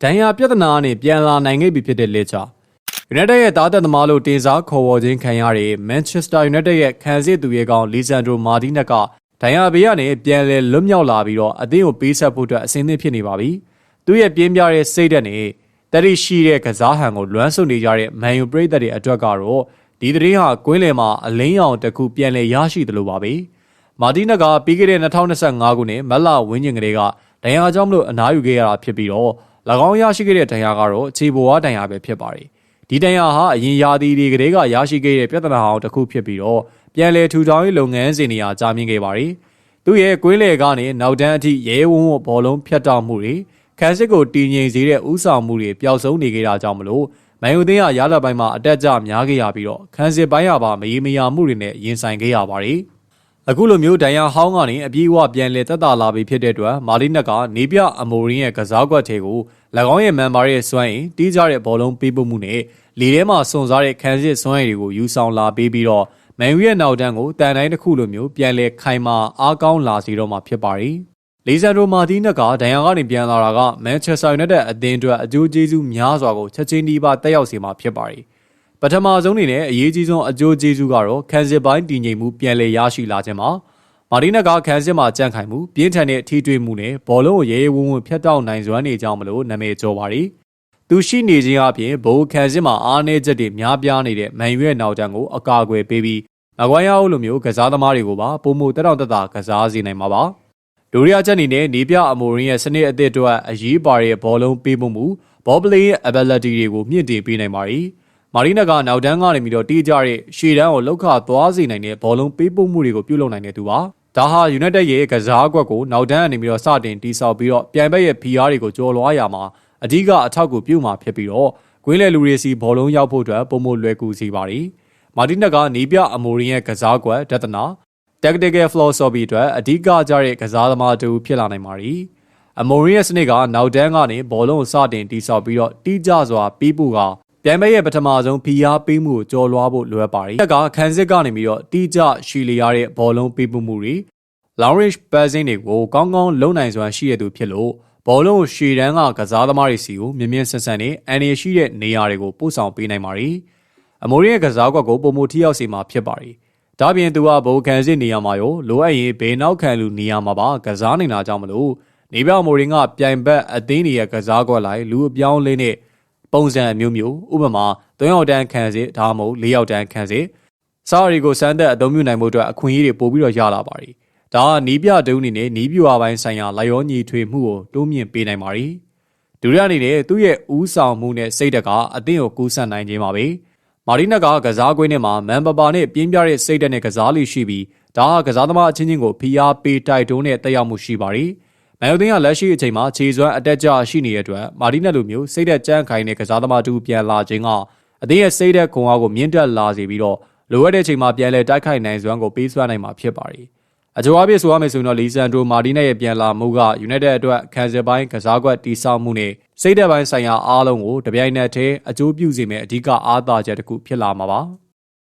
ဒဏ်ရာပြဿနာနဲ့ပြန်လာနိုင်ခဲ့ပြီဖြစ်တဲ့လက်ချUnited ရဲ့တားတက်သမားလို့တင်စားခေါ်ဝေါ်ခြင်းခံရတဲ့ Manchester United ရဲ့ခံစစ်သူရဲကောင် Lisandro Martinez ကဒဏ်ရာဘေးကနေပြန်လည်လွတ်မြောက်လာပြီးတော့အသင်းကိုပေးဆက်ဖို့အတွက်အဆင်သင့်ဖြစ်နေပါပြီ။သူ့ရဲ့ပြင်းပြတဲ့စိတ်ဓာတ်နဲ့တတိရှိတဲ့ကစားဟန်ကိုလွမ်းဆွနေကြတဲ့ Man U ပရိသတ်တွေအတွက်ကတော့ဒီသတင်းဟာကွင်းလယ်မှာအလင်းရောင်တစ်ခုပြန်လည်ရရှိသလိုပါပဲ။မာတီနက်ကပြီးခဲ့တဲ့2025ခုနှစ်မတ်လဝန်းကျင်ကလေးကဒဏ်ရာကြောင့်မလို့အနားယူခဲ့ရတာဖြစ်ပြီးတော့၎င်းရရှိခဲ့တဲ့ဒဏ်ရာကတော့ခြေပေါ်ဝါဒဏ်ရာပဲဖြစ်ပါတယ်။ဒီဒဏ်ရာဟာအရင်ရာသီတွေကလေးကရရှိခဲ့တဲ့ပြဿနာဟောင်းတစ်ခုဖြစ်ပြီးတော့ပြန်လည်ထူထောင်ရေးလုပ်ငန်းစဉ်တွေကြာမြင့်ခဲ့ပါတယ်။သူ့ရဲ့ကွင်းလယ်ကနေနောက်တန်းအထိရဲဝုန်းဝဘောလုံးဖြတ်တောက်မှုတွေခန်းစစ်ကိုတည်ငြိမ်စေတဲ့ဥဆောင်မှုတွေပျောက်ဆုံးနေခဲ့တာကြောင့်မလို့မန်ယူသင်းကရလပိုင်းမှာအတက်အကျများခဲ့ရပြီးတော့ခန်းစစ်ပိုင်းပါမရေမရာမှုတွေနဲ့ရင်ဆိုင်ခဲ့ရပါတယ်။အခုလိုမျိုးဒဏ်ရာဟောင်းကနေအပြေးအဝပြန်လည်သက်သာလာပြီဖြစ်တဲ့အတွက်မာလီနက်ကနေပြအမိုရင်းရဲ့ကစားကွက်ထဲကို၎င်းရဲ့မန်ပါရဲ့စွမ်းရည်တီးကြတဲ့ဘောလုံးပေးပို့မှုနဲ့လေထဲမှာစွန့်စားတဲ့ခန်းစစ်စွမ်းရည်တွေကိုယူဆောင်လာပေးပြီးတော့မန်ယူရဲ့နောက်တန်းကိုတန်တိုင်းတစ်ခုလိုမျိုးပြန်လည်ခိုင်မာအားကောင်းလာစေတော့မှာဖြစ်ပါတယ်။လီဆန်ဒရိုမာတီနက်ကဒဏ်ရာကနေပြန်လာတာကမန်ချက်စတာယူနိုက်တက်အသင်းအတွက်အကျိုးကျေးဇူးများစွာကိုချက်ချင်းဒီပါတက်ရောက်စေမှာဖြစ်ပါတယ်။ပထမဆုံးအနေနဲ့အရေးကြီးဆုံးအကျိုးကျေးဇူးကတော့ခန်းစစ်ပိုင်းတည်ငြိမ်မှုပြန်လည်ရရှိလာခြင်းပါ။မာတီနက်ကခန်းစစ်မှာကြန့်ခိုင်မှုပြင်းထန်တဲ့ထိတွေ့မှုနဲ့ဘောလုံးကိုရဲရဲဝံ့ဝံ့ဖျက်တောက်နိုင်စွမ်းနေကြောင်းမလို့နာမည်ကျော်ပါတယ်။သူရှိနေခြင်းအပြင်ဘိုးခန်းစစ်မှာအားနည်းချက်တွေများပြားနေတဲ့မန်ယူရဲ့နောက်တန်းကိုအကာအကွယ်ပေးပြီးမကွိုင်းအားလိုမျိုးကစားသမားတွေကိုပါပုံမှုတက်တောင့်တက်တာကစားစေနိုင်မှာပါ။ဒိုရီယာချက်အနေနဲ့နေပြအမိုရင်းရဲ့စနစ်အသစ်အတွက်အရေးပါတဲ့ဘောလုံးပေးမှုဘောပလေးရဲ့ ability တွေကိုမြင့်တင်ပေးနိုင်ပါတယ်။မာရီနက်ကနောက်တန်းကနေပြီးတော့တီးကြတဲ့ရှေ့တန်းကိုလောက်ခသွားစေနိုင်တဲ့ဘောလုံးပေးပို့မှုတွေကိုပြုလုပ်နိုင်တဲ့သူပါ။ဒါဟာ United ရဲ့ကစားကွက်ကိုနောက်တန်းကနေပြီးတော့စတင်တီးဆောက်ပြီးတော့ပြိုင်ဘက်ရဲ့ PR တွေကိုကျော်လွှားရမှာအဓိကအထောက်အကူပြုမှာဖြစ်ပြီးတော့ကွင်းလယ်လူတွေစီဘောလုံးရောက်ဖို့အတွက်ပုံမလွယ်ကူစေပါတယ်။မာတီနက်ကနေပြအမိုရင်းရဲ့ကစားကွက်ဒသနာ tactical philosophy အတွက်အဓိကကျတဲ့ကစားသမားတူဖြစ်လာနိုင်ပါတယ်။အမိုရင်းရဲ့စနစ်ကနောက်တန်းကနေဘောလုံးကိုစတင်တီးဆောက်ပြီးတော့တီးကြစွာပြီးဖို့ကပြိုင်ဘက်ရဲ့ပထမဆုံးဖိအားပေးမှုကိုကျော်လွှားဖို့လိုအပ်ပါတယ်။တက်ကခန်းစစ်ကနေပြီးတော့တီးကြရှည်လျားတဲ့ဘောလုံးပေးမှုတွေ long range passing တွေကိုကောင်းကောင်းလုံနိုင်စွမ်းရှိရသူဖြစ်လို့ဘောလုံးကိုရှေ့တန်းကကစားသမားတွေစီကိုမြင်မြင်ဆန်ဆန်နဲ့အန်ရရှိတဲ့နေရာတွေကိုပို့ဆောင်ပေးနိုင်ပါတယ်။အမိုရင်းရဲ့ကစားကွက်ကိုပုံမထိရောက်စေမှာဖြစ်ပါတယ်။ဒါပြင်သူကဘိုးခန်းစစ်နေရာမှာရောလိုအပ်ရင်ဘေးနောက်ခံလူနေရာမှာပါကစားနေတာကြောင့်မလို့နေပြမိုရင်းကပြိုင်ဘက်အသင်းတွေရဲ့ကစားကွက်လိုက်လူအပြောင်းလေးနဲ့ပုံစံအမျိုးမျိုးဥပမာ3ယောက်တန်းခန်းစစ်ဒါမှမဟုတ်4ယောက်တန်းခန်းစစ်စားရီကိုစမ်းသက်အသုံးပြုနိုင်မှုအတွက်အခွင့်အရေးတွေပို့ပြီးတော့ရလာပါတယ်။ဒါကနီးပြတုံးအနေနဲ့နီးပြွာပိုင်းဆိုင်ရာလိုက်ရောညီထွေမှုကိုတိုးမြင့်ပေးနိုင်ပါတယ်။ဒုတိယအနေနဲ့သူ့ရဲ့ဦးဆောင်မှုနဲ့စိတ်ဓာတ်ကအသင်းကိုကူးစက်နိုင်ခြင်းပါပဲ။မာရီနက်ကကစားကွင်းထဲမှာမန်ပပါနဲ့ပြင်းပြတဲ့စိတ်ဓာတ်နဲ့ကစားလိရှိပြီးဒါကကစားသမားအချင်းချင်းကိုဖိအားပေးတိုက်တွန်းတဲ့တက်ရောက်မှုရှိပါတယ်။မန်ယူသင်းကလက်ရှိအချိန်မှာခြေစွမ်းအတက်ကြရှိနေတဲ့အတွက်မာရီနက်လိုမျိုးစိတ်ဓာတ်ကြမ်းခိုင်တဲ့ကစားသမားတူပြန်လာခြင်းကအသင်းရဲ့စိတ်ဓာတ်ခွန်အားကိုမြင့်တက်လာစေပြီးတော့လိုအပ်တဲ့အချိန်မှာပြန်လည်တိုက်ခိုက်နိုင်စွမ်းကိုပေးစွမ်းနိုင်မှာဖြစ်ပါတယ်။အကြိုအပြည့်ဆိုရမယ်ဆိုရင်တော့လီဆန်ဒရိုမာတီနက်ရဲ့ပြန်လာမှုက United အတွက်ခံစစ်ပိုင်းကစားကွက်တီးဆောက်မှုနဲ့စိတ်ဓာတ်ပိုင်းဆိုင်ရာအားလုံးကိုတပြိုင်နက်တည်းအကျိုးပြုစေမယ့်အဓိကအားသာချက်တစ်ခုဖြစ်လာမှာပါ။